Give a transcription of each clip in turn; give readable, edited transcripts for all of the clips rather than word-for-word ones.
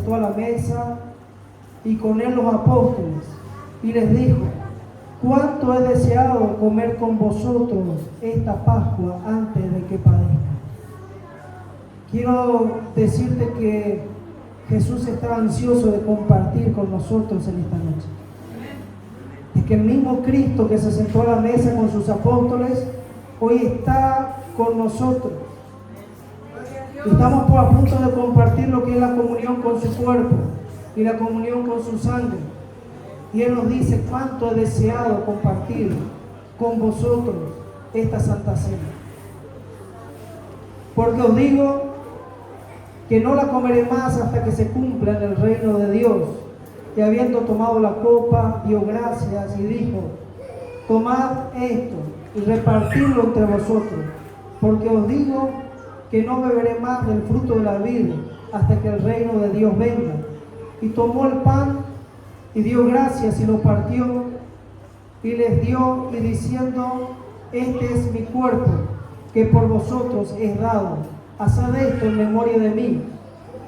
sentó a la mesa y con él los apóstoles y les dijo: cuánto he deseado comer con vosotros esta Pascua antes de que padezca. Quiero decirte que Jesús está ansioso de compartir con nosotros en esta noche. De que el mismo Cristo que se sentó a la mesa con sus apóstoles hoy está con nosotros. Estamos a punto de compartir lo que es la comunión con su cuerpo y la comunión con su sangre. Y Él nos dice: cuánto he deseado compartir con vosotros esta Santa Cena. Porque os digo que no la comeré más hasta que se cumpla en el reino de Dios. Y habiendo tomado la copa, dio gracias y dijo: tomad esto y repartidlo entre vosotros, porque os digo que no beberé más del fruto de la vid hasta que el reino de Dios venga. Y tomó el pan y dio gracias y lo partió y les dio, y diciendo: este es mi cuerpo que por vosotros es dado, haced esto en memoria de mí.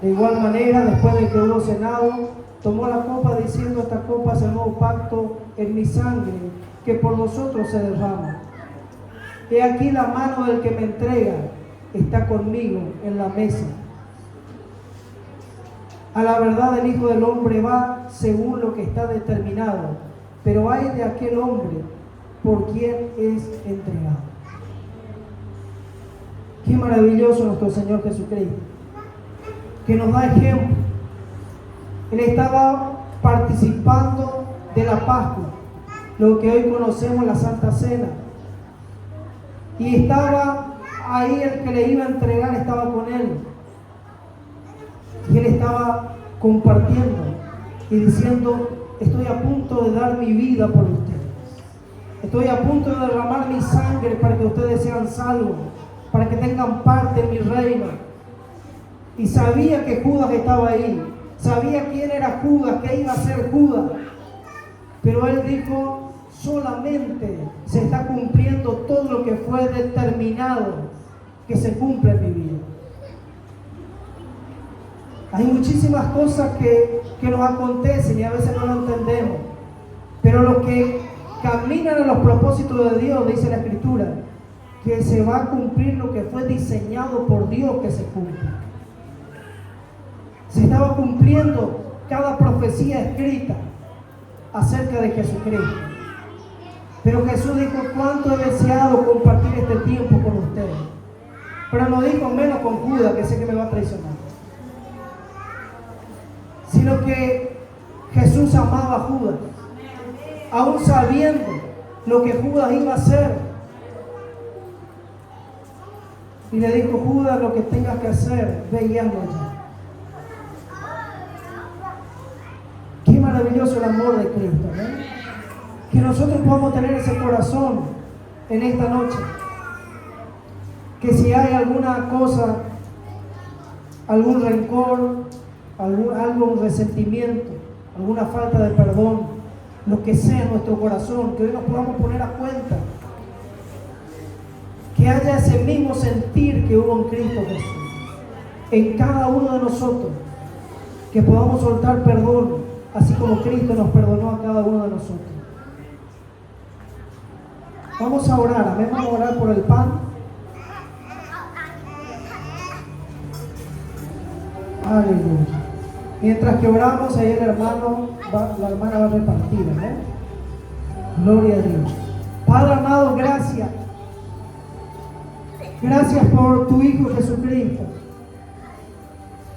De igual manera, después de que hubo cenado, tomó la copa diciendo: esta copa es el nuevo pacto en mi sangre, que por vosotros se derrama. He aquí la mano del que me entrega está conmigo en la mesa. A la verdad el Hijo del Hombre va según lo que está determinado, pero hay de aquel hombre por quien es entregado. Qué maravilloso nuestro Señor Jesucristo, que nos da ejemplo. Él estaba participando de la Pascua, lo que hoy conocemos la Santa Cena, y estaba ahí el que le iba a entregar, estaba con él, y él estaba compartiendo y diciendo: estoy a punto de dar mi vida por ustedes, estoy a punto de derramar mi sangre para que ustedes sean salvos, para que tengan parte en mi reino. Y sabía que Judas estaba ahí, sabía quién era Judas, que iba a ser Judas, pero él dijo: solamente se está cumpliendo todo lo que fue determinado que se cumpla en mi vida. Hay muchísimas cosas que nos acontecen y a veces no lo entendemos, pero los que caminan en los propósitos de Dios, dice la Escritura, que se va a cumplir lo que fue diseñado por Dios que se cumpla. Se estaba cumpliendo cada profecía escrita acerca de Jesucristo. Pero Jesús dijo: cuánto he deseado compartir este tiempo con ustedes. Pero no dijo menos con Judas, que sé que me va a traicionar, sino que Jesús amaba a Judas, aún sabiendo lo que Judas iba a hacer. Y le dijo: Judas, lo que tengas que hacer, ve y hazlo ya. Qué maravilloso el amor de Cristo, ¿no? Que nosotros podamos tener ese corazón en esta noche. Que si hay alguna cosa, algún rencor, algún resentimiento, alguna falta de perdón, lo que sea en nuestro corazón, que hoy nos podamos poner a cuenta. Que haya ese mismo sentir que hubo en Cristo Jesús, en cada uno de nosotros, que podamos soltar perdón, así como Cristo nos perdonó a cada uno de nosotros. Vamos a orar, amén, vamos a orar por el pan. Aleluya. Mientras que oramos, ahí el hermano, la hermana va a repartir, amén. Gloria a Dios. Padre amado, gracias. Gracias por tu Hijo Jesucristo,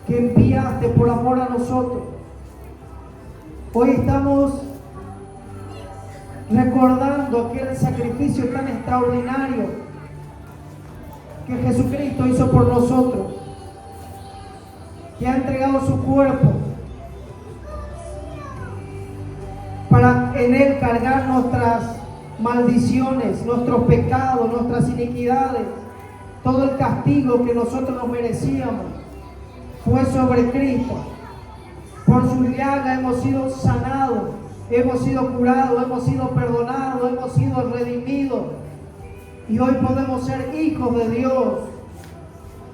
que enviaste por amor a nosotros. Hoy estamos recordando aquel sacrificio tan extraordinario que Jesucristo hizo por nosotros, que ha entregado su cuerpo para en él cargar nuestras maldiciones, nuestros pecados, nuestras iniquidades. Todo el castigo que nosotros nos merecíamos fue sobre Cristo. Por su llaga hemos sido sanados, hemos sido curados, hemos sido perdonados, hemos sido redimidos. Y hoy podemos ser hijos de Dios.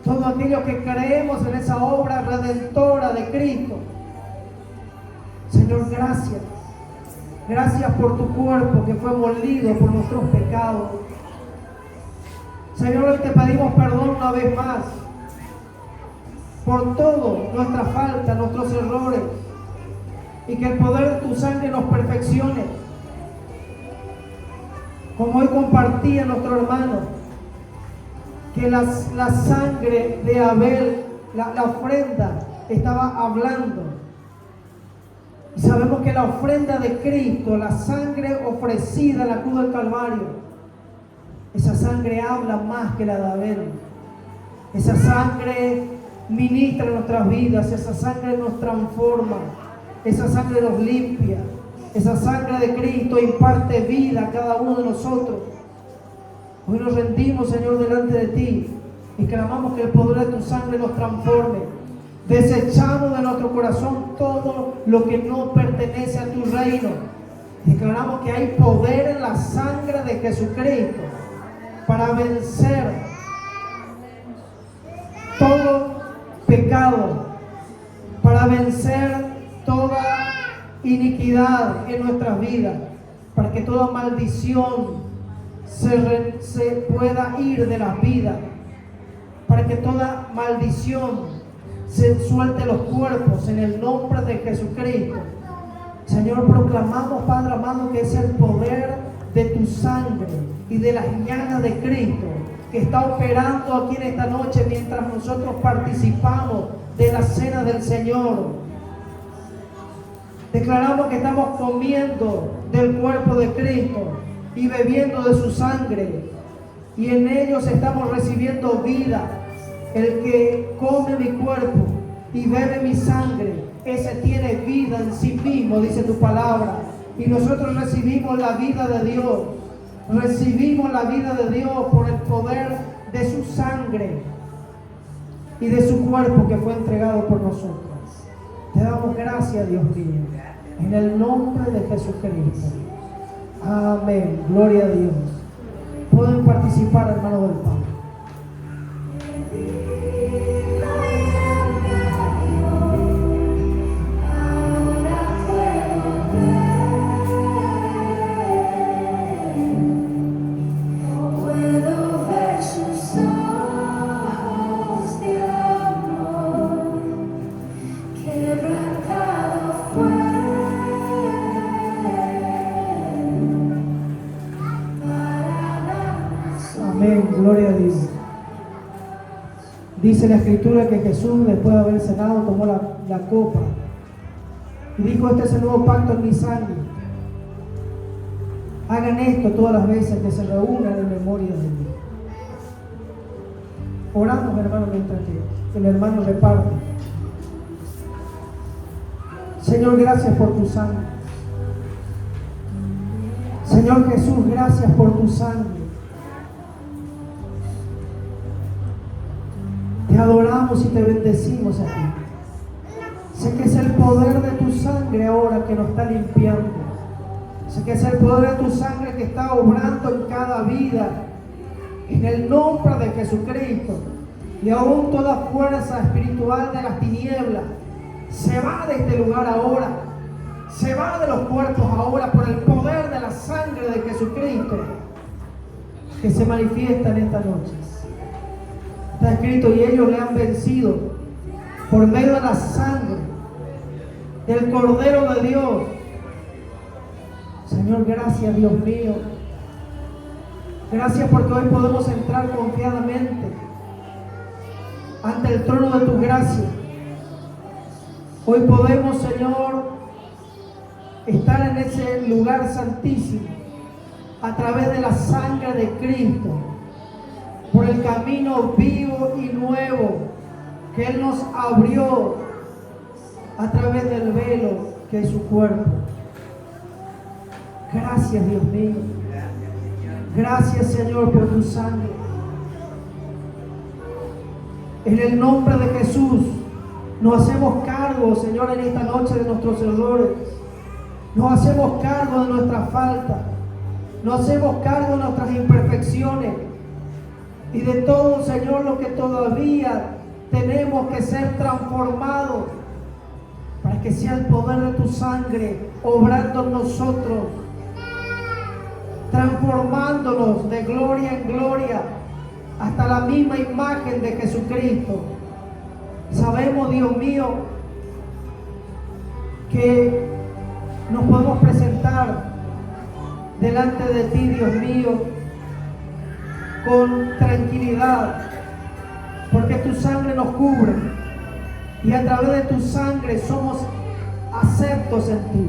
Todos aquellos que creemos en esa obra redentora de Cristo, Señor, gracias. Gracias por tu cuerpo que fue molido por nuestros pecados. Señor, hoy te pedimos perdón una vez más por todo, nuestra falta, nuestros errores, y que el poder de tu sangre nos perfeccione. Como hoy compartía nuestro hermano, que la sangre de Abel, la ofrenda, estaba hablando. Y sabemos que la ofrenda de Cristo, la sangre ofrecida en la cruz del Calvario, esa sangre habla más que la de Abel. Esa sangre ministra en nuestras vidas, esa sangre nos transforma, esa sangre nos limpia, esa sangre de Cristo imparte vida a cada uno de nosotros. Hoy nos rendimos, Señor, delante de ti y clamamos que el poder de tu sangre nos transforme. Desechamos de nuestro corazón todo lo que no pertenece a tu reino. Declaramos que hay poder en la sangre de Jesucristo para vencer todo pecado, para vencer toda iniquidad en nuestras vidas, para que toda maldición se pueda ir de las vidas, para que toda maldición se suelte los cuerpos en el nombre de Jesucristo. Señor, proclamamos, Padre amado, que es el poder de tu sangre y de las llagas de Cristo que está operando aquí en esta noche mientras nosotros participamos de la cena del Señor. Declaramos que estamos comiendo del cuerpo de Cristo y bebiendo de su sangre, y en ellos estamos recibiendo vida. El que come mi cuerpo y bebe mi sangre, ese tiene vida en sí mismo, dice tu palabra. Y nosotros recibimos la vida de Dios. Recibimos la vida de Dios por el poder de su sangre y de su cuerpo que fue entregado por nosotros. Te damos gracias, Dios mío, en el nombre de Jesucristo. Amén. Gloria a Dios. Pueden participar, hermano del Padre. Gloria a Dios. Dice la Escritura que Jesús, después de haber cenado, tomó la copa y dijo: este es el nuevo pacto en mi sangre. Hagan esto todas las veces que se reúnan en memoria de mí. Oramos, hermano, mientras que el hermano reparte. Señor, gracias por tu sangre. Señor Jesús, gracias por tu sangre. Te adoramos y te bendecimos a ti. Sé que es el poder de tu sangre ahora que nos está limpiando. Sé que es el poder de tu sangre que está obrando en cada vida. En el nombre de Jesucristo. Y aún toda fuerza espiritual de las tinieblas se va de este lugar ahora. Se va de los cuerpos ahora por el poder de la sangre de Jesucristo que se manifiesta en esta noche. Está escrito: y ellos le han vencido por medio de la sangre del Cordero de Dios. Señor, gracias, Dios mío. Gracias porque hoy podemos entrar confiadamente ante el trono de tu gracia. Hoy podemos, Señor, estar en ese lugar santísimo a través de la sangre de Cristo, por el camino vivo y nuevo que Él nos abrió a través del velo que es su cuerpo. Gracias, Dios mío. Gracias, Señor, por tu sangre. En el nombre de Jesús nos hacemos cargo, Señor, en esta noche de nuestros errores. Nos hacemos cargo de nuestra falta. Nos hacemos cargo de nuestras imperfecciones. Y de todo, Señor, lo que todavía tenemos que ser transformados. para que sea el poder de tu sangre obrando en nosotros, transformándonos de gloria en gloria hasta la misma imagen de Jesucristo. Sabemos, Dios mío, que nos podemos presentar delante de ti, Dios mío, con tranquilidad, porque tu sangre nos cubre y a través de tu sangre somos aceptos en ti.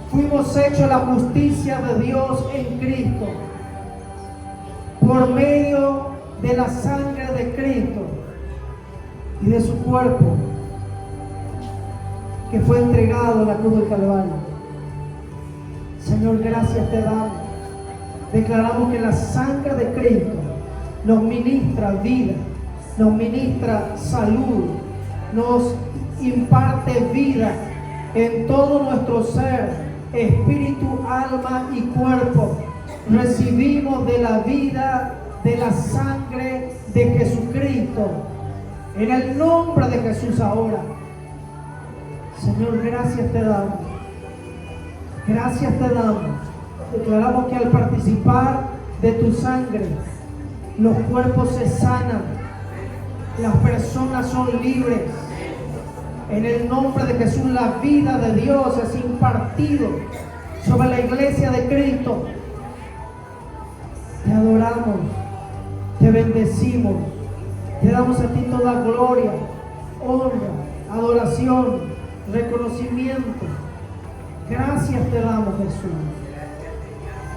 Fuimos hechos la justicia de Dios en Cristo por medio de la sangre de Cristo y de su cuerpo que fue entregado en la cruz del Calvario. Señor, gracias te damos. Declaramos que la sangre de Cristo nos ministra vida, nos ministra salud, nos imparte vida en todo nuestro ser, espíritu, alma y cuerpo. Recibimos de la vida, de la sangre de Jesucristo, en el nombre de Jesús ahora. Señor, gracias te damos. Gracias te damos. Declaramos que al participar de tu sangre, los cuerpos se sanan, las personas son libres. En el nombre de Jesús, la vida de Dios es impartido sobre la iglesia de Cristo. Te adoramos, te bendecimos, te damos a ti toda gloria, honra, adoración, reconocimiento. Gracias te damos, Jesús.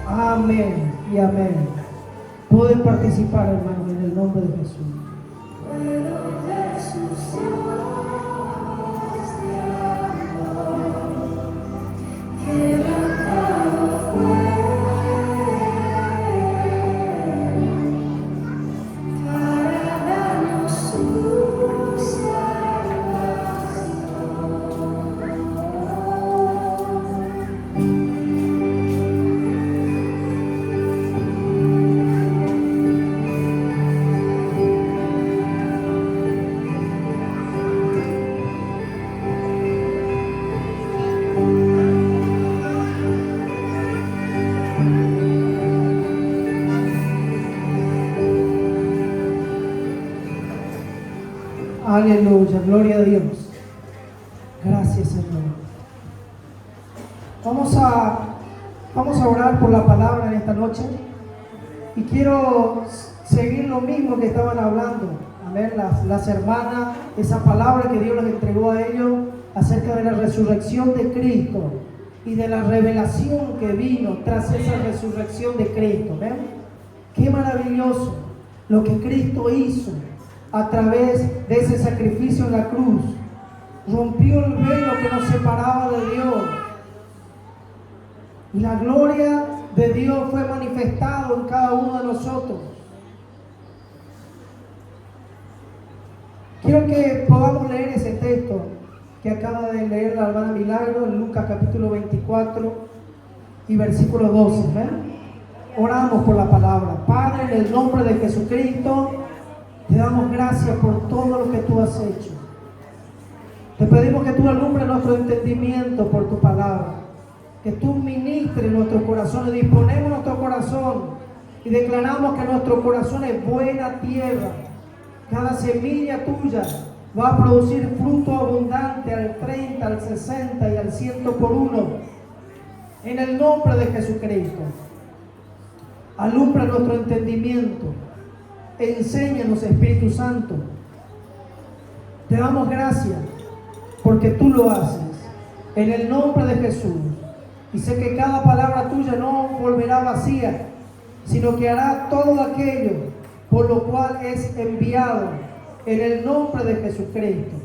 Amén y amén. Pueden participar, hermanos, en el nombre de Jesús. Aleluya, gloria a Dios. Gracias, Señor. Vamos a orar por la palabra en esta noche. Y quiero seguir lo mismo que estaban hablando. Amén. Las hermanas, esa palabra que Dios les entregó a ellos acerca de la resurrección de Cristo y de la revelación que vino tras esa resurrección de Cristo. ¿Ven? Qué maravilloso lo que Cristo hizo a través de ese sacrificio en la cruz. Rompió el velo que nos separaba de Dios. Y la gloria de Dios fue manifestado en cada uno de nosotros. Quiero que podamos leer ese texto que acaba de leer la hermana Milagro en Lucas capítulo 24 y versículo 12. ¿Ven? Oramos por la palabra. Padre, en el nombre de Jesucristo, te damos gracias por todo lo que tú has hecho. Te pedimos que tú alumbres nuestro entendimiento por tu palabra, que tú ministres nuestros corazones. Disponemos nuestro corazón y declaramos que nuestro corazón es buena tierra. Cada semilla tuya va a producir fruto abundante al 30, al 60 y al 100 por uno. En el nombre de Jesucristo, alumbra nuestro entendimiento. Enséñanos, Espíritu Santo. Te damos gracias porque tú lo haces en el nombre de Jesús. Y sé que cada palabra tuya no volverá vacía, sino que hará todo aquello por lo cual es enviado en el nombre de Jesucristo.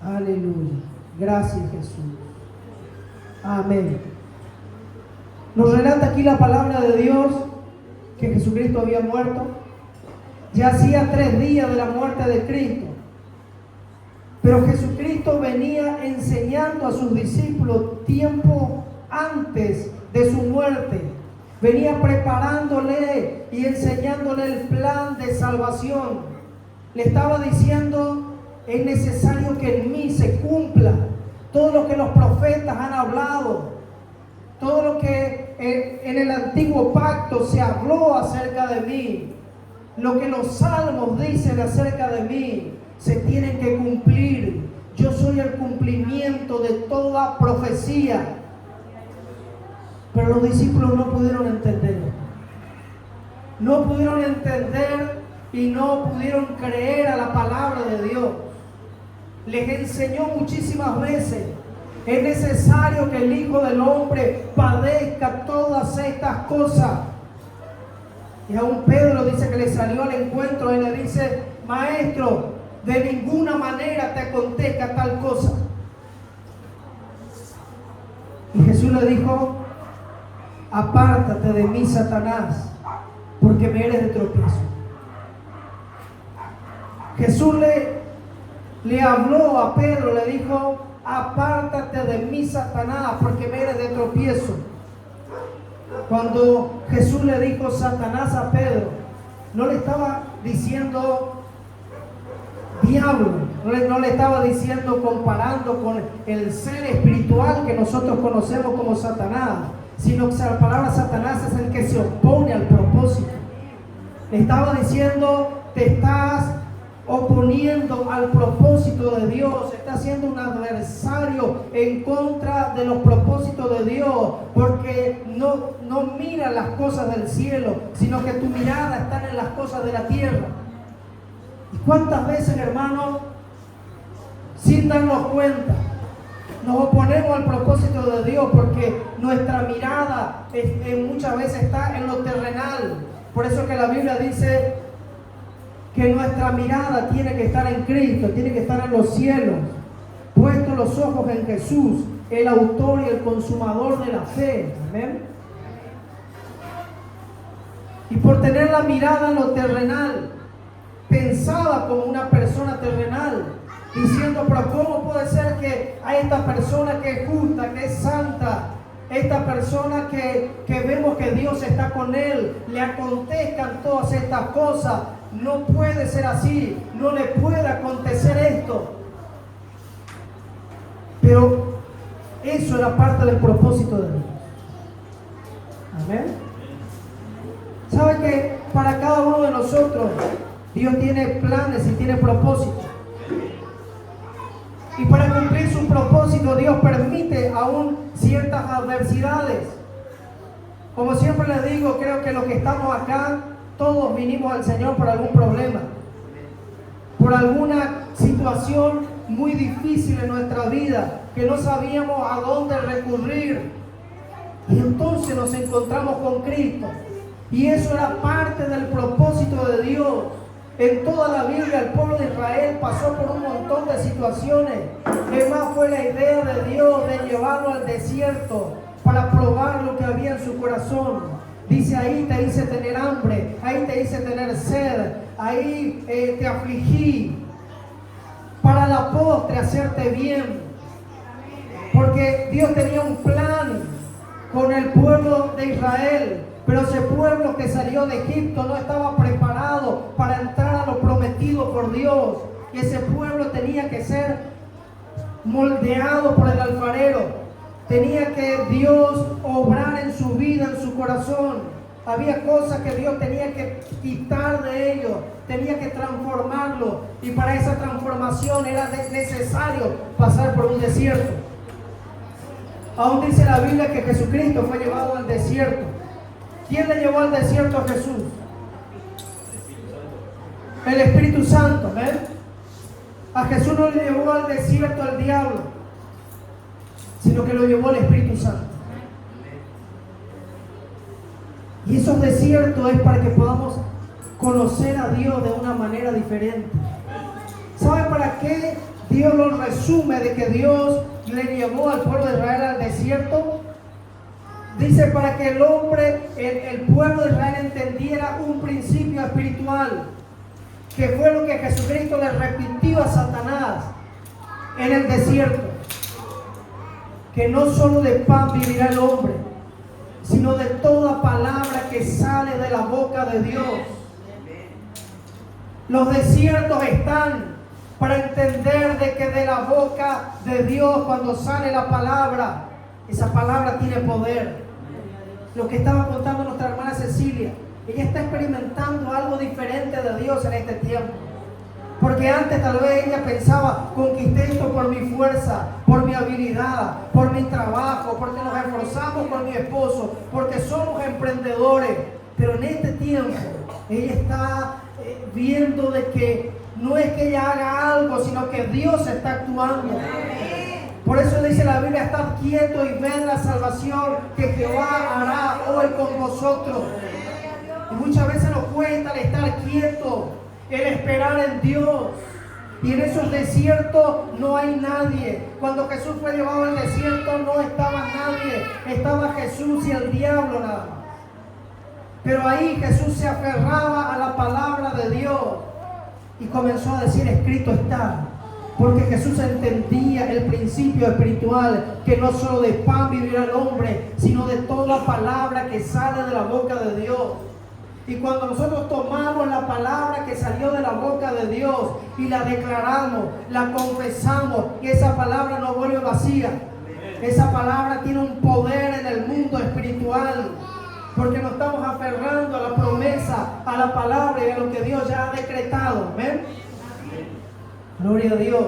Aleluya. Gracias, Jesús. Amén. Nos relata aquí la palabra de Dios que Jesucristo había muerto. Ya hacía 3 días de la muerte de Cristo. Pero Jesucristo venía enseñando a sus discípulos tiempo antes de su muerte. Venía preparándole y enseñándole el plan de salvación. Le estaba diciendo Es necesario que en mí se cumpla todo lo que los profetas han hablado, todo lo que en el antiguo pacto se habló acerca de mí, lo que los salmos dicen acerca de mí, se tienen que cumplir. Yo soy el cumplimiento de toda profecía. Pero los discípulos no pudieron entender. No pudieron entender y no pudieron creer a la palabra de Dios. Les enseñó muchísimas veces: es necesario que el Hijo del Hombre padezca todas estas cosas. Y aún Pedro dice que le salió al encuentro y le dice: Maestro, de ninguna manera te acontezca tal cosa. Y Jesús le dijo: apártate de mí, Satanás, porque me eres de tropiezo. Jesús le habló a Pedro, le dijo: apártate de mí, Satanás, porque me eres de tropiezo. Cuando Jesús le dijo Satanás a Pedro, no le estaba diciendo diablo, no le estaba diciendo, comparando con el ser espiritual que nosotros conocemos como Satanás, sino que la palabra Satanás es el que se opone al propósito. Le estaba diciendo: te estás oponiendo al propósito de Dios, estás siendo un adversario en contra de los propósitos de Dios, porque no miras las cosas del cielo, sino que tu mirada está en las cosas de la tierra. ¿Y cuántas veces, hermanos, sin darnos cuenta, nos oponemos al propósito de Dios porque nuestra mirada muchas veces está en lo terrenal? Por eso que la Biblia dice que nuestra mirada tiene que estar en Cristo, tiene que estar en los cielos, puestos los ojos en Jesús, el autor y el consumador de la fe. ¿Amén? Y por tener la mirada en lo terrenal, pensada como una persona terrenal, diciendo: pero ¿cómo puede ser que a esta persona que es justa, que es santa, esta persona que vemos que Dios está con él, le acontezcan todas estas cosas? No puede ser así, no le puede acontecer esto. Pero eso era parte del propósito de Dios. Amén. ¿Sabe que para cada uno de nosotros Dios tiene planes y tiene propósitos? Y para cumplir su propósito, Dios permite aún ciertas adversidades. Como siempre les digo, creo que los que estamos acá, todos vinimos al Señor por algún problema, por alguna situación muy difícil en nuestra vida, que no sabíamos a dónde recurrir. Y entonces nos encontramos con Cristo. Y eso era parte del propósito de Dios. En toda la Biblia el pueblo de Israel pasó por un montón de situaciones. Es más, fue la idea de Dios de llevarlo al desierto para probar lo que había en su corazón. Dice: ahí te hice tener hambre, ahí te hice tener sed, ahí te afligí, para la postre hacerte bien. Porque Dios tenía un plan con el pueblo de Israel, pero ese pueblo que salió de Egipto no estaba preparado para entrar a lo prometido por Dios. Y ese pueblo tenía que ser moldeado por el alfarero. Tenía que Dios obrar en su vida, en su corazón. Había cosas que Dios tenía que quitar de ellos, tenía que transformarlo. Y para esa transformación era necesario pasar por un desierto. Aún dice la Biblia que Jesucristo fue llevado al desierto. ¿Quién le llevó al desierto a Jesús? El Espíritu Santo. ¿Ven? A Jesús no le llevó al desierto al diablo, sino que lo llevó el Espíritu Santo. Y esos desiertos es para que podamos conocer a Dios de una manera diferente. ¿Sabe para qué Dios lo resume de que Dios le llevó al pueblo de Israel al desierto? Dice: para que el hombre, el pueblo de Israel entendiera un principio espiritual, que fue lo que Jesucristo le repitió a Satanás en el desierto. Que no solo de pan vivirá el hombre, sino de toda palabra que sale de la boca de Dios. Los desiertos están para entender de que de la boca de Dios, cuando sale la palabra, esa palabra tiene poder. Lo que estaba contando nuestra hermana Cecilia, ella está experimentando algo diferente de Dios en este tiempo. Porque antes tal vez ella pensaba, conquisté esto por mi fuerza, por mi habilidad, por mi trabajo, porque nos esforzamos con mi esposo, porque somos emprendedores. Pero en este tiempo ella está viendo de que no es que ella haga algo, sino que Dios está actuando. Por eso dice la Biblia, estar quieto y ver la salvación que Jehová hará hoy con vosotros. Y muchas veces nos cuesta el estar quieto, el esperar en Dios. Y en esos desiertos no hay nadie. Cuando Jesús fue llevado al desierto no estaba nadie. Estaba Jesús y el diablo nada más. Pero ahí Jesús se aferraba a la palabra de Dios y comenzó a decir, escrito está. Porque Jesús entendía el principio espiritual, que no solo de pan vivirá el hombre, sino de toda palabra que sale de la boca de Dios. Y cuando nosotros tomamos la palabra que salió de la boca de Dios y la declaramos, la confesamos, y esa palabra no vuelve vacía. Esa palabra tiene un poder en el mundo espiritual, porque nos estamos aferrando a la promesa, a la palabra y a lo que Dios ya ha decretado. ¿Ven? Gloria a Dios.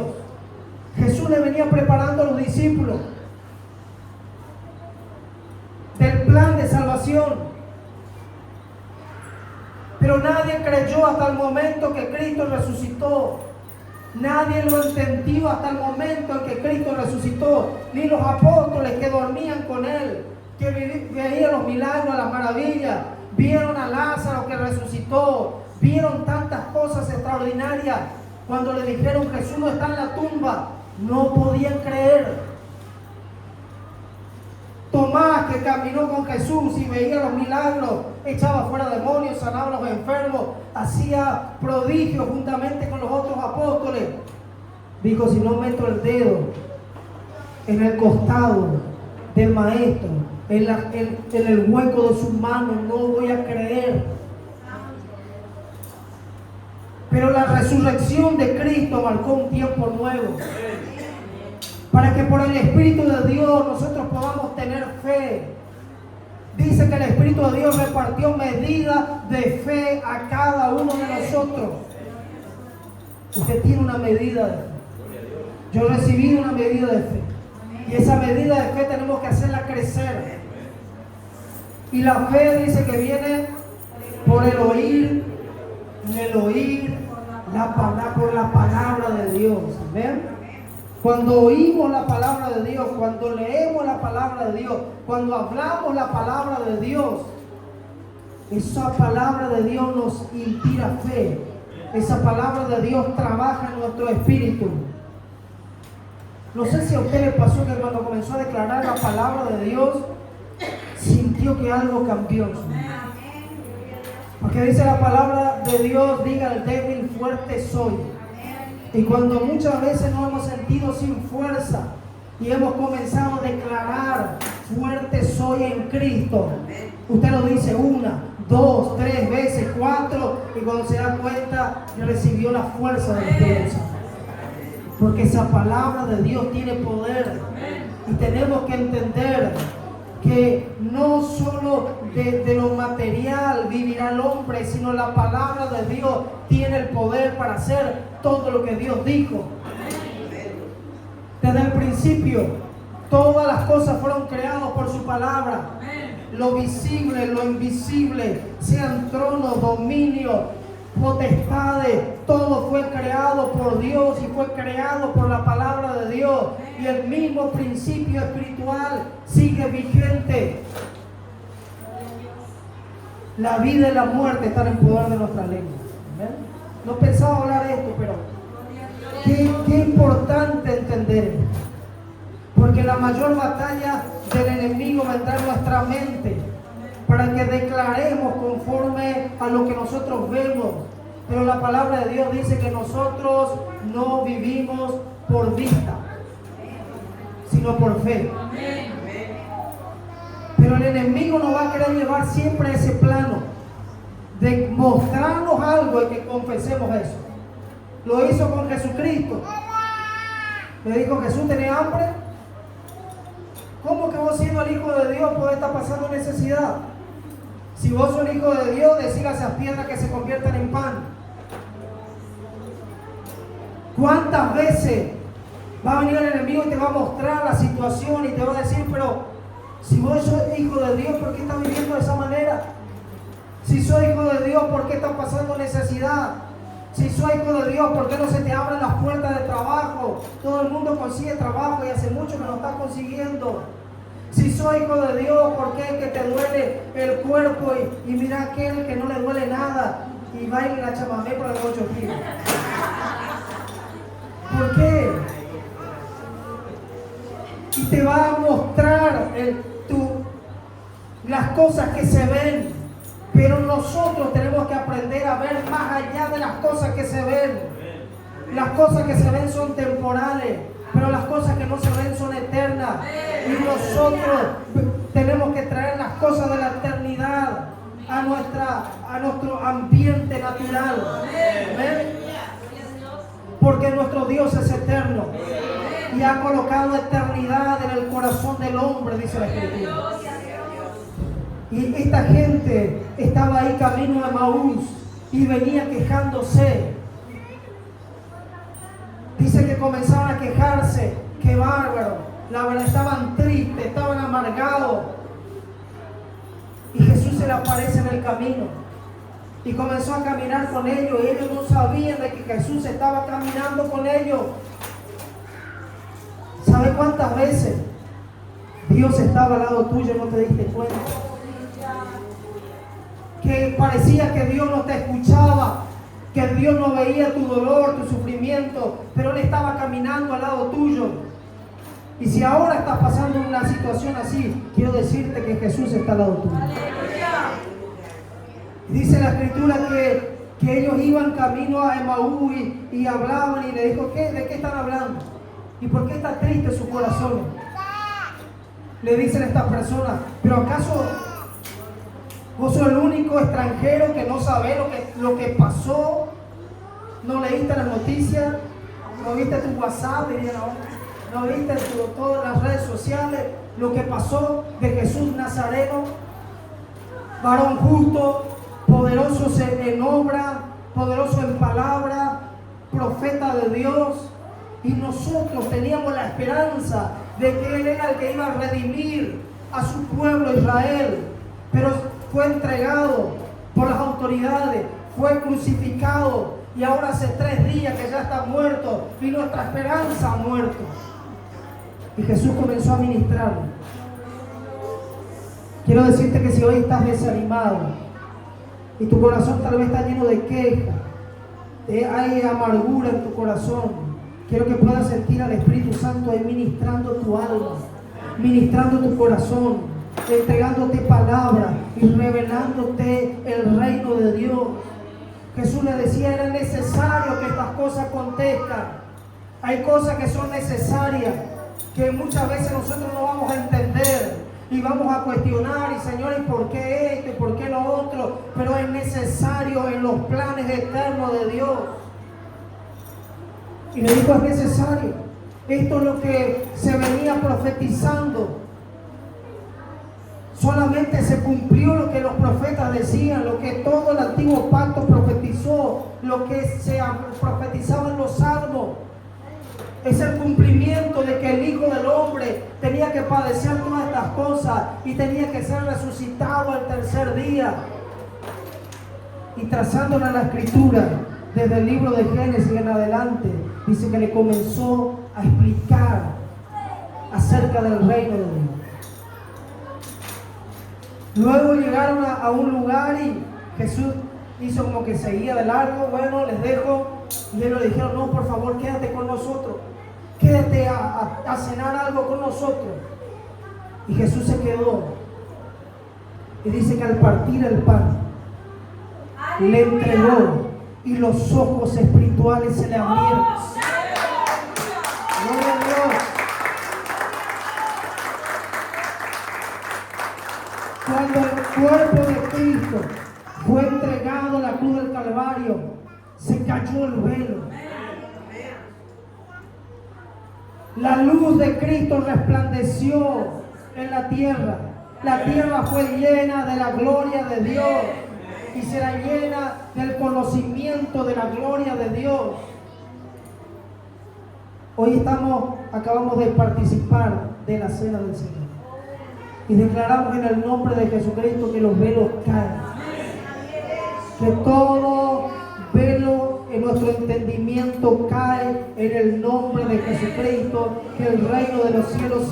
Jesús le venía preparando a los discípulos del plan de salvación, pero nadie creyó hasta el momento que Cristo resucitó. Nadie lo entendió hasta el momento en que Cristo resucitó, ni los apóstoles que dormían con Él, que veían los milagros, las maravillas, vieron a Lázaro que resucitó, vieron tantas cosas extraordinarias. Cuando le dijeron Jesús no está en la tumba, no podían creer. Tomás, que caminó con Jesús y veía los milagros, echaba fuera demonios, sanaba a los enfermos, hacía prodigios juntamente con los otros apóstoles, dijo, si no meto el dedo en el costado del maestro, en el hueco de su mano, no voy a creer. Pero la resurrección de Cristo marcó un tiempo nuevo, para que por el Espíritu de Dios nosotros podamos tener fe. Dice que el Espíritu de Dios repartió medida de fe a cada uno de nosotros. Usted tiene una medida de fe. Yo recibí una medida de fe. Y esa medida de fe tenemos que hacerla crecer. Y la fe dice que viene por el oír, en el oír por la palabra de Dios. ¿Ven? Cuando oímos la palabra de Dios, cuando leemos la palabra de Dios, cuando hablamos la palabra de Dios, esa palabra de Dios nos inspira fe. Esa palabra de Dios trabaja en nuestro espíritu. No sé si a usted le pasó que cuando comenzó a declarar la palabra de Dios, sintió que algo cambió en su vida. Porque dice la palabra de Dios, diga el débil, fuerte soy. Y cuando muchas veces nos hemos sentido sin fuerza y hemos comenzado a declarar, fuerte soy en Cristo, usted lo dice 1, 2, 3 veces, 4, y cuando se da cuenta recibió la fuerza del Espíritu Santo. Porque esa palabra de Dios tiene poder. Y tenemos que entender que no solo de lo material vivirá el hombre, sino la palabra de Dios tiene el poder para hacer todo lo que Dios dijo. Desde el principio, todas las cosas fueron creadas por su palabra. Lo visible, lo invisible, sean tronos, dominios, potestades, todo fue creado por Dios y fue creado por la palabra de Dios. Y el mismo principio espiritual sigue vigente. La vida y la muerte están en poder de nuestra lengua. ¿Ven? No pensaba hablar de esto, pero qué importante entender. Porque la mayor batalla del enemigo vendrá en nuestra mente, para que declaremos conforme a lo que nosotros vemos. Pero la palabra de Dios dice que nosotros no vivimos por vista, sino por fe. Pero el enemigo nos va a querer llevar siempre a ese plano de mostrarnos algo y que confesemos eso. Lo hizo con Jesucristo. Le dijo: Jesús, ¿tenés hambre? ¿Cómo que vos, siendo el Hijo de Dios, podés estar pasando necesidad? Si vos sos el Hijo de Dios, decile a esas piedras que se conviertan en pan. ¿Cuántas veces va a venir el enemigo y te va a mostrar la situación y te va a decir: pero si vos sos hijo de Dios, ¿por qué estás viviendo de esa manera? Si sos hijo de Dios, ¿por qué estás pasando necesidad? Si sos hijo de Dios, ¿por qué no se te abren las puertas de trabajo? Todo el mundo consigue trabajo y hace mucho que no está consiguiendo. Si sos hijo de Dios, ¿por qué es que te duele el cuerpo? Y mira aquel que no le duele nada y baila la chamamé por los 8 kilos. ¿Por qué? Y te va a mostrar las cosas que se ven. Pero nosotros tenemos que aprender a ver más allá de las cosas que se ven. Las cosas que se ven son temporales, pero las cosas que no se ven son eternas. Y nosotros tenemos que traer las cosas de la eternidad a nuestro ambiente natural. ¿Ven? Porque nuestro Dios es eterno y ha colocado eternidad en el corazón del hombre, dice la Escritura. Y esta gente estaba ahí camino a Emaús y venía quejándose. Dice que comenzaban a quejarse. ¡Qué bárbaro! La verdad, estaban tristes, estaban amargados. Y Jesús se le aparece en el camino y comenzó a caminar con ellos. Y ellos no sabían de que Jesús estaba caminando con ellos. ¿Sabe cuántas veces Dios estaba al lado tuyo y no te diste cuenta? Que parecía que Dios no te escuchaba, que Dios no veía tu dolor, tu sufrimiento, pero Él estaba caminando al lado tuyo. Y si ahora estás pasando una situación así, quiero decirte que Jesús está al lado tuyo. Dice la Escritura que ellos iban camino a Emaús y hablaban, y le dijo: ¿de qué están hablando? ¿Y por qué está triste su corazón? Le dicen estas personas: ¿pero acaso vos sos el único extranjero que no sabe lo que pasó? ¿No leíste las noticias? ¿No viste tu WhatsApp? Dirían ahora. ¿No viste todas las redes sociales lo que pasó de Jesús Nazareno? Varón justo, poderoso en obra, poderoso en palabra, profeta de Dios. Y nosotros teníamos la esperanza de que Él era el que iba a redimir a su pueblo Israel. Pero fue entregado por las autoridades, fue crucificado y ahora hace 3 días que ya está muerto y nuestra esperanza ha muerto. Y Jesús comenzó a ministrar. Quiero decirte que si hoy estás desanimado y tu corazón tal vez está lleno de queja, hay amargura en tu corazón, quiero que puedas sentir al Espíritu Santo ahí ministrando tu alma, ministrando tu corazón, entregándote palabra y revelándote el reino de Dios. Jesús le decía: era necesario que estas cosas acontezcan. Hay cosas que son necesarias, que muchas veces nosotros no vamos a entender y vamos a cuestionar: y Señor, ¿y por qué esto? ¿Y por qué lo otro? Pero es necesario en los planes eternos de Dios. Y le dijo: es necesario. Esto es lo que se venía profetizando. Solamente se cumplió lo que los profetas decían, lo que todo el antiguo pacto profetizó, lo que se profetizaba en los salmos. Es el cumplimiento de que el Hijo del Hombre tenía que padecer todas estas cosas y tenía que ser resucitado al 3er día. Y trazándola la Escritura, desde el libro de Génesis en adelante, dice que le comenzó a explicar acerca del reino de Dios. Luego llegaron a un lugar y Jesús hizo como que seguía de largo. Bueno, les dejo. Y ellos le dijeron: no, por favor, quédate con nosotros. Quédate a cenar algo con nosotros. Y Jesús se quedó. Y dice que al partir el pan, le entregó y los ojos espirituales se le abrieron. Gloria a Dios. Cuando el cuerpo de Cristo fue entregado a la cruz del Calvario, se cayó el velo. La luz de Cristo resplandeció en la tierra. La tierra fue llena de la gloria de Dios y será llena del conocimiento de la gloria de Dios. Hoy acabamos de participar de la cena del Señor y declaramos en el nombre de Jesucristo que los velos caen, que todo velo en nuestro entendimiento cae en el nombre de Jesucristo, que el reino de los cielos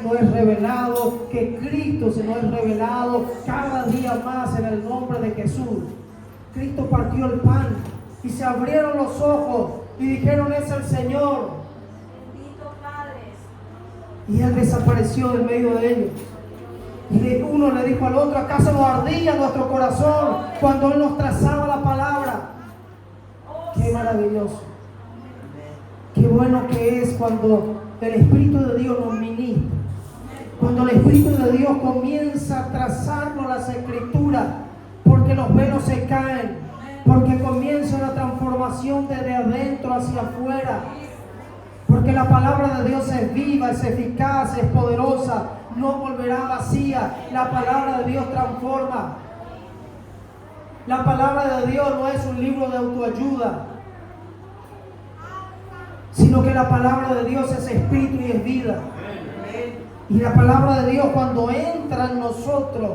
nos es revelado, que Cristo se nos es revelado cada día más en el nombre de Jesús. Cristo partió el pan y se abrieron los ojos y dijeron: es el Señor. Bendito Padre. Y Él desapareció en medio de ellos. Y uno le dijo al otro: ¿acaso nos ardía nuestro corazón cuando Él nos trazaba la palabra? Qué maravilloso. Qué bueno que es cuando el Espíritu de Dios nos ministra. Cuando el Espíritu de Dios comienza a trazarnos las Escrituras, porque los velos se caen, porque comienza una transformación desde adentro hacia afuera. Porque la palabra de Dios es viva, es eficaz, es poderosa, no volverá vacía. La palabra de Dios transforma. La palabra de Dios no es un libro de autoayuda, sino que la palabra de Dios es espíritu y es vida. Y la palabra de Dios, cuando entra en nosotros,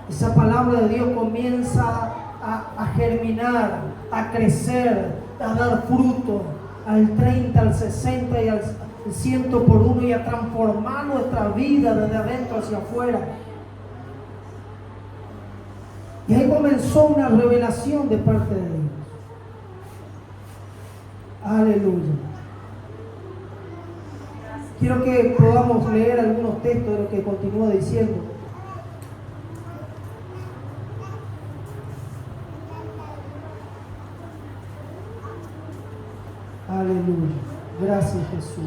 esa palabra de Dios comienza a germinar, a crecer, a dar fruto al 30, al 60 y al 100 por uno, y a transformar nuestra vida desde adentro hacia afuera. Y ahí comenzó una revelación de parte de Dios. Aleluya. Quiero que podamos leer algunos textos de lo que continúa diciendo. Aleluya. Gracias, Jesús.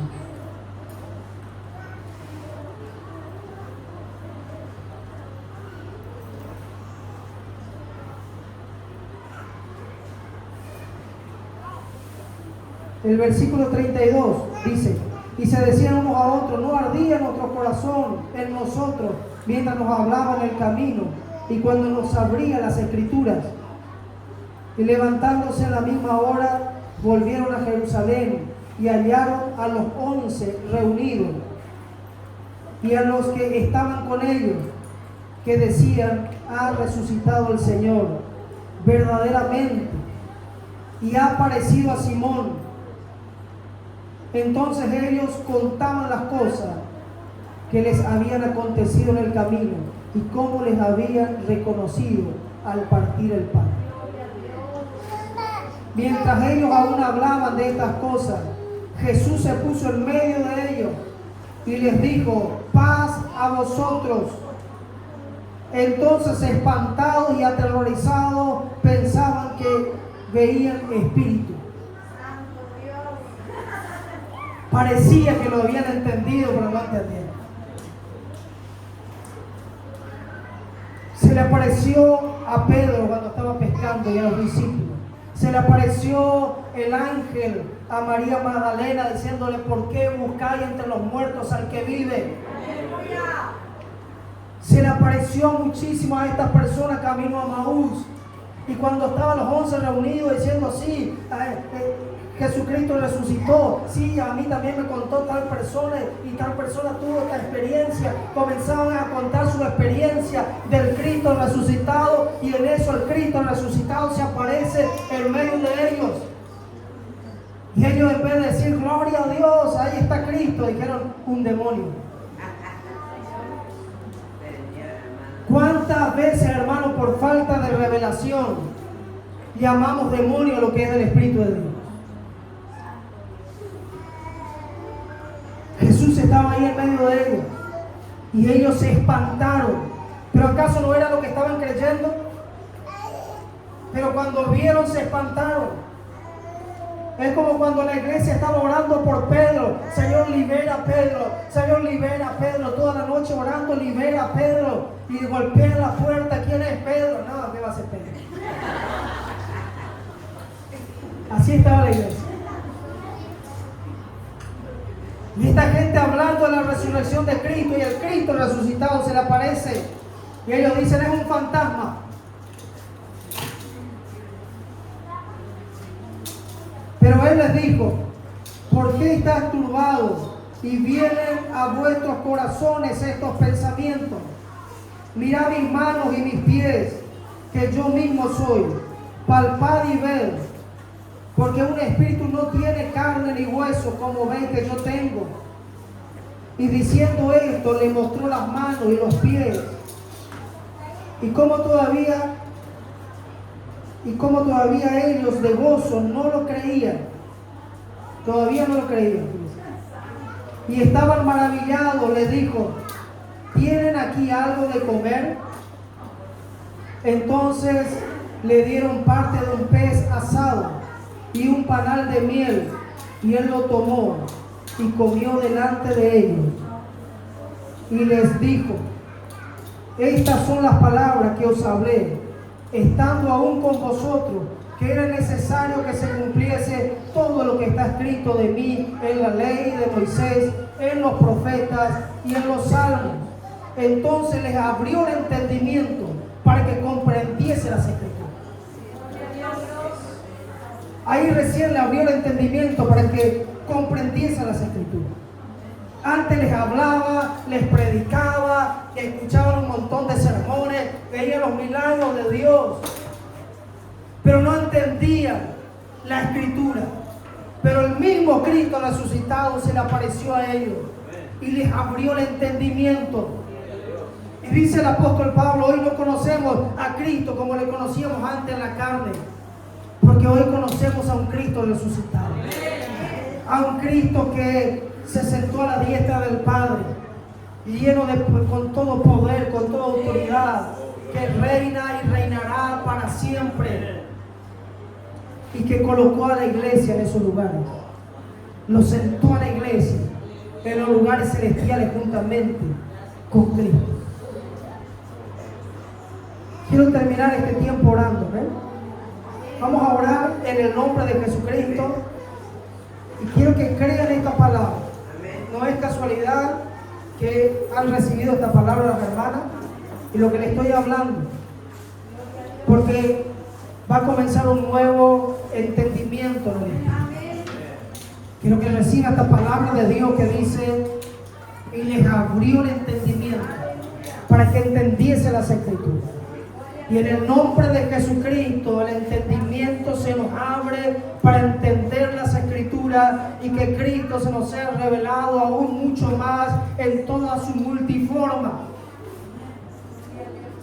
El versículo 32 dice: y se decían unos a otros: no ardía nuestro corazón en nosotros mientras nos hablaba en el camino y cuando nos abría las Escrituras. Y levantándose en la misma hora, volvieron a Jerusalén y hallaron a los 11 reunidos y a los que estaban con ellos, que decían: ha resucitado el Señor verdaderamente y ha aparecido a Simón. Entonces ellos contaban las cosas que les habían acontecido en el camino y cómo les habían reconocido al partir el pan. Mientras ellos aún hablaban de estas cosas, Jesús se puso en medio de ellos y les dijo: paz a vosotros. Entonces, espantados y aterrorizados, pensaban que veían espíritus. Parecía que lo habían entendido, pero no entendieron. Se le apareció a Pedro cuando estaba pescando y a los discípulos. Se le apareció el ángel a María Magdalena diciéndole: ¿por qué buscáis entre los muertos al que vive? Se le apareció muchísimo a estas personas camino a Maús. Y cuando estaban los 11 reunidos diciendo: sí, Jesucristo resucitó, sí, a mí también me contó tal persona y tal persona tuvo esta experiencia. Comenzaban a contar su experiencia del Cristo resucitado, y en eso el Cristo resucitado se aparece en medio de ellos. Y ellos, en vez de decir gloria a Dios, ahí está Cristo, dijeron: un demonio. ¿Cuántas veces, hermano, por falta de revelación llamamos demonio a lo que es el Espíritu de Dios? Jesús estaba ahí en medio de ellos y ellos se espantaron. ¿Pero acaso no era lo que estaban creyendo? Pero cuando vieron, se espantaron. Es como cuando la iglesia estaba orando por Pedro: Señor, libera a Pedro, Señor, libera a Pedro. Toda la noche orando: libera a Pedro. Y golpean la puerta: ¿quién es Pedro? No, ¿qué va a ser Pedro? Así estaba la iglesia. Y esta gente hablando de la resurrección de Cristo, y el Cristo resucitado se le aparece. Y ellos dicen, es un fantasma. Pero él les dijo, ¿por qué estáis turbados y vienen a vuestros corazones estos pensamientos? Mirad mis manos y mis pies, que yo mismo soy. Palpad y ved, porque un espíritu no tiene carne ni hueso, como veis que yo tengo. Y diciendo esto, le mostró las manos y los pies. Y como todavía ellos de gozo no lo creían. Todavía no lo creían. Y estaban maravillados, les dijo, ¿tienen aquí algo de comer? Entonces le dieron parte de un pez asado y un panal de miel, y él lo tomó y comió delante de ellos. Y les dijo, estas son las palabras que os hablé, estando aún con vosotros, que era necesario que se cumpliese todo lo que está escrito de mí en la ley de Moisés, en los profetas y en los salmos. Entonces les abrió el entendimiento para que comprendiese las escrituras. Ahí recién le abrió el entendimiento para que comprendiese las escrituras. Antes les hablaba, les predicaba, escuchaban un montón de sermones, veían los milagros de Dios, pero no entendían la escritura. Pero el mismo Cristo resucitado se le apareció a ellos y les abrió el entendimiento. Y dice el apóstol Pablo, hoy no conocemos a Cristo como le conocíamos antes en la carne, porque hoy conocemos a un Cristo resucitado, a un Cristo que se sentó a la diestra del Padre, lleno con todo poder, con toda autoridad, que reina y reinará para siempre, y que colocó a la iglesia en esos lugares. Lo sentó a la iglesia en los lugares celestiales juntamente con Cristo. Quiero terminar este tiempo orando, ¿eh? Vamos a orar en el nombre de Jesucristo y quiero que crean esta palabra. No es casualidad que han recibido esta palabra las hermanas y lo que les estoy hablando, porque va a comenzar un nuevo entendimiento en el Espíritu. Quiero que reciba esta palabra de Dios que dice, y les abrió el entendimiento para que entendiese las escrituras. Y en el nombre de Jesucristo el entendimiento se nos abre para entender las escrituras y que Cristo se nos sea revelado aún mucho más en toda su multiforme